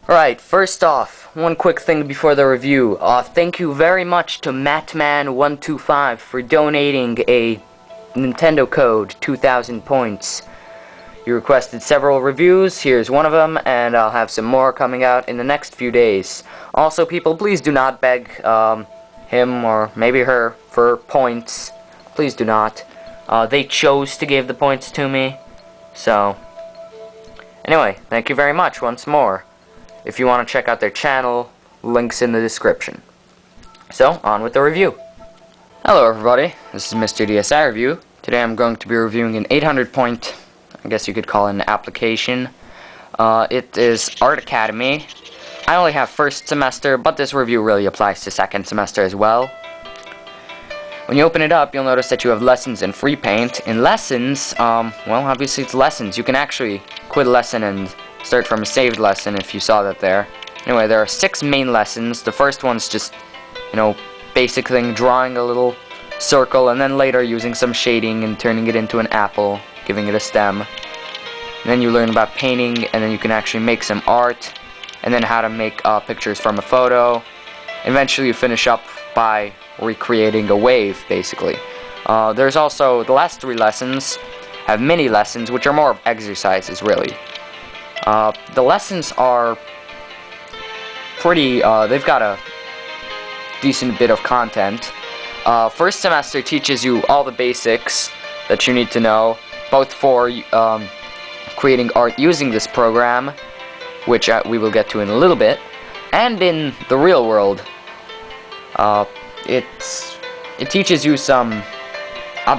Alright, first off, one quick thing before the review. Thank you very much to Matman125 for donating a Nintendo code, 2,000 points. You requested several reviews, here's one of them, and I'll have some more coming out in the next few days. Also, people, please do not beg him or maybe her for points. Please do not. They chose to give the points to me, so... Anyway, thank you very much once more. If you want to check out their channel, links in the description. So, on with the review. Hello everybody, this is Mr. DSI Review. Today I'm going to be reviewing an 800 point, I guess you could call it an application. It is Art Academy. I only have first semester, but this review really applies to second semester as well. When you open it up, you'll notice that you have lessons in free paint. In lessons, well, obviously it's lessons. You can actually quit a lesson and start from a saved lesson if you saw that there. Anyway, there are 6 main lessons. The first one's just, basic thing, drawing a little circle, and then later using some shading and turning it into an apple, giving it a stem. And then you learn about painting, and then you can actually make some art, and then how to make pictures from a photo. Eventually you finish up by recreating a wave, basically. There's also, the last 3 lessons have mini lessons, which are more of exercises, really. The lessons are pretty, they've got a decent bit of content. First semester teaches you all the basics that you need to know, both for creating art using this program, which we will get to in a little bit, and in the real world. It teaches you some,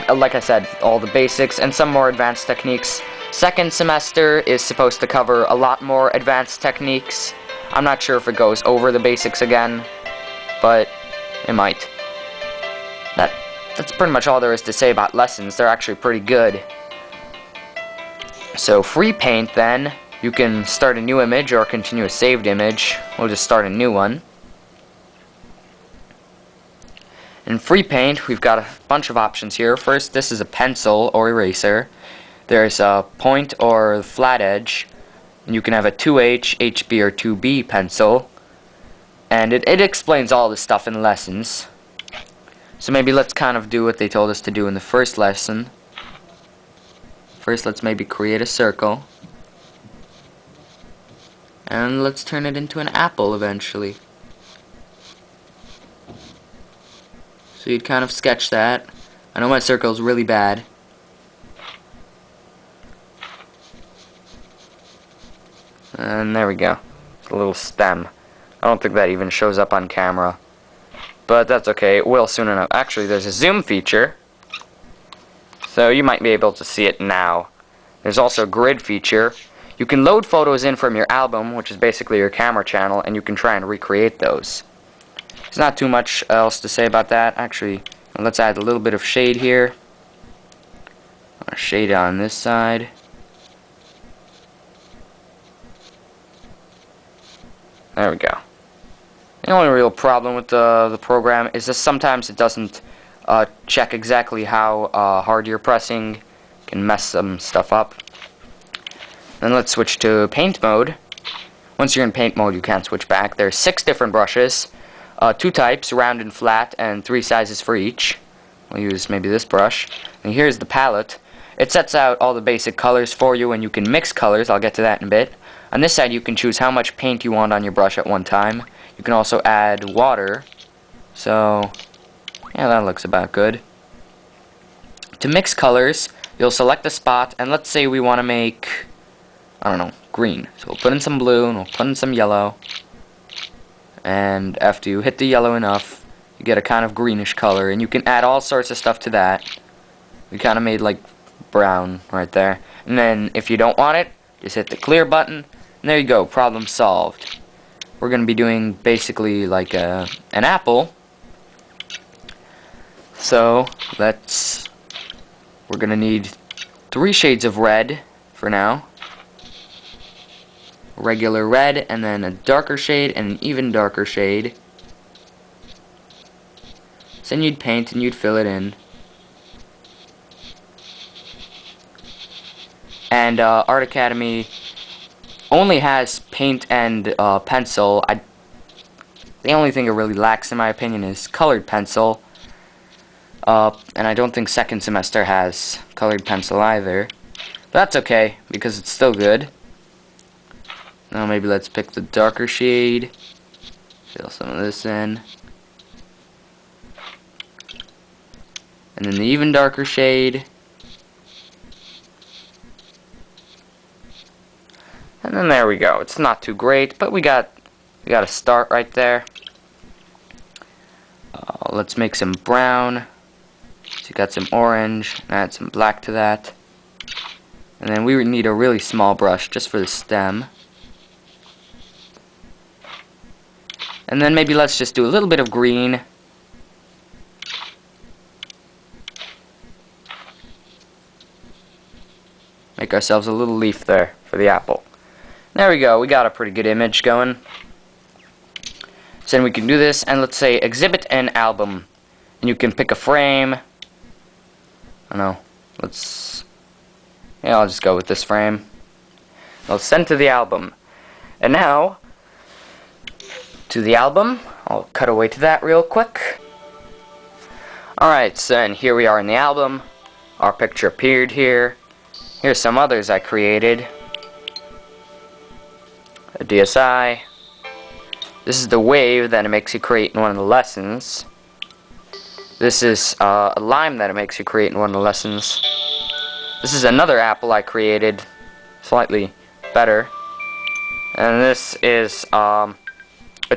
like I said, all the basics and some more advanced techniques. Second semester is supposed to cover a lot more advanced techniques. I'm not sure if it goes over the basics again, but it might. That's pretty much all there is to say about lessons. They're actually pretty good. So free paint then, you can start a new image or continue a saved image. We'll just start a new one. In free paint, we've got a bunch of options here. First, this is a pencil or eraser. There's a point or flat edge, and you can have a 2H, HB, or 2B pencil. And it explains all this stuff in lessons. So maybe let's kind of do what they told us to do in the first lesson. First, let's maybe create a circle. And let's turn it into an apple eventually. So you'd kind of sketch that. I know my circle's really bad. And there we go. It's a little stem. I don't think that even shows up on camera. But that's okay, it will soon enough. Actually, there's a zoom feature, so you might be able to see it now. There's also a grid feature. You can load photos in from your album, which is basically your camera channel, and you can try and recreate those. There's not too much else to say about that. Actually, let's add a little bit of shade here. Shade on this side. There we go. The only real problem with the program is that sometimes it doesn't check exactly how hard you're pressing. Can mess some stuff up. Then let's switch to paint mode. Once you're in paint mode, you can't switch back. There's 6 different brushes, 2 types, round and flat, and 3 sizes for each. We'll use maybe this brush. And here's the palette. It sets out all the basic colors for you, and you can mix colors. I'll get to that in a bit. On this side, you can choose how much paint you want on your brush at one time. You can also add water. So, yeah, that looks about good. To mix colors, you'll select a spot, and let's say we want to make, I don't know, green. So we'll put in some blue, and we'll put in some yellow. And after you hit the yellow enough, you get a kind of greenish color, and you can add all sorts of stuff to that. We kind of made like brown right there. And then if you don't want it, just hit the clear button, and there you go, problem solved. We're going to be doing basically like an apple. So we're going to need 3 shades of red for now. Regular red, and then a darker shade, and an even darker shade. So then you'd paint and you'd fill it in. And Art Academy only has paint and pencil. The only thing it really lacks, in my opinion, is colored pencil. And I don't think second semester has colored pencil either. But that's okay, because it's still good. Now maybe let's pick the darker shade. Fill some of this in. And then the even darker shade. And then there we go. It's not too great, but we got a start right there. Let's make some brown. So you got some orange, add some black to that. And then we need a really small brush just for the stem. And then maybe let's just do a little bit of green. Make ourselves a little leaf there for the apple. There we go, we got a pretty good image going. So then we can do this, and let's say exhibit an album. And you can pick a frame. I don't know, I'll just go with this frame. I'll send to the album. And now, to the album, I'll cut away to that real quick. Alright, so then here we are in the album. Our picture appeared here. Here's some others I created. A DSI. This is the wave that it makes you create in one of the lessons. This is a lime that it makes you create in one of the lessons. This is another apple I created, slightly better. And this is a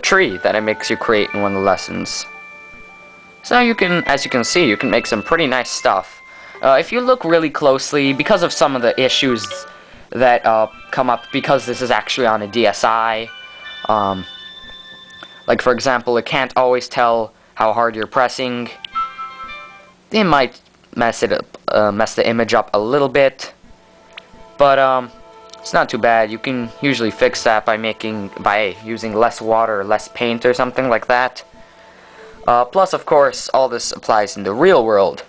tree that it makes you create in one of the lessons. So you can, as you can see, you can make some pretty nice stuff. If you look really closely, because of some of the issues that come up, because this is actually on a DSI, like for example, it can't always tell how hard you're pressing. It might mess the image up a little bit, but it's not too bad. You can usually fix that by using less water, or less paint, or something like that. Plus, of course, all this applies in the real world,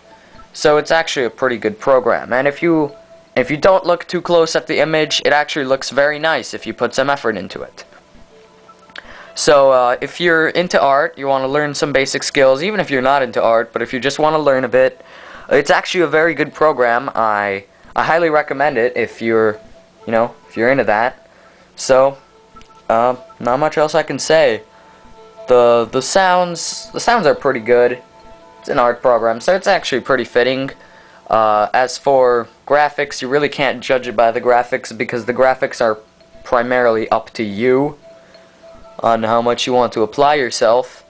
so it's actually a pretty good program. And if you don't look too close at the image, it actually looks very nice if you put some effort into it. So if you're into art, you want to learn some basic skills, even if you're not into art, but if you just want to learn a bit, it's actually a very good program. I highly recommend it if you're into that. So not much else I can say. The sounds are pretty good. It's an art program, so it's actually pretty fitting. As for graphics, you really can't judge it by the graphics, because the graphics are primarily up to you on how much you want to apply yourself.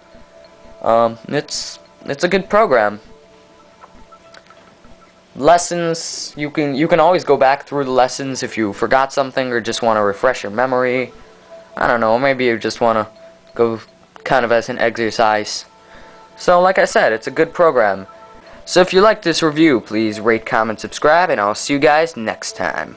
It's a good program. Lessons, you can always go back through the lessons if you forgot something or just want to refresh your memory. I don't know, maybe you just want to go kind of as an exercise. So like I said, it's a good program. So if you like this review, please rate, comment, subscribe, and I'll see you guys next time.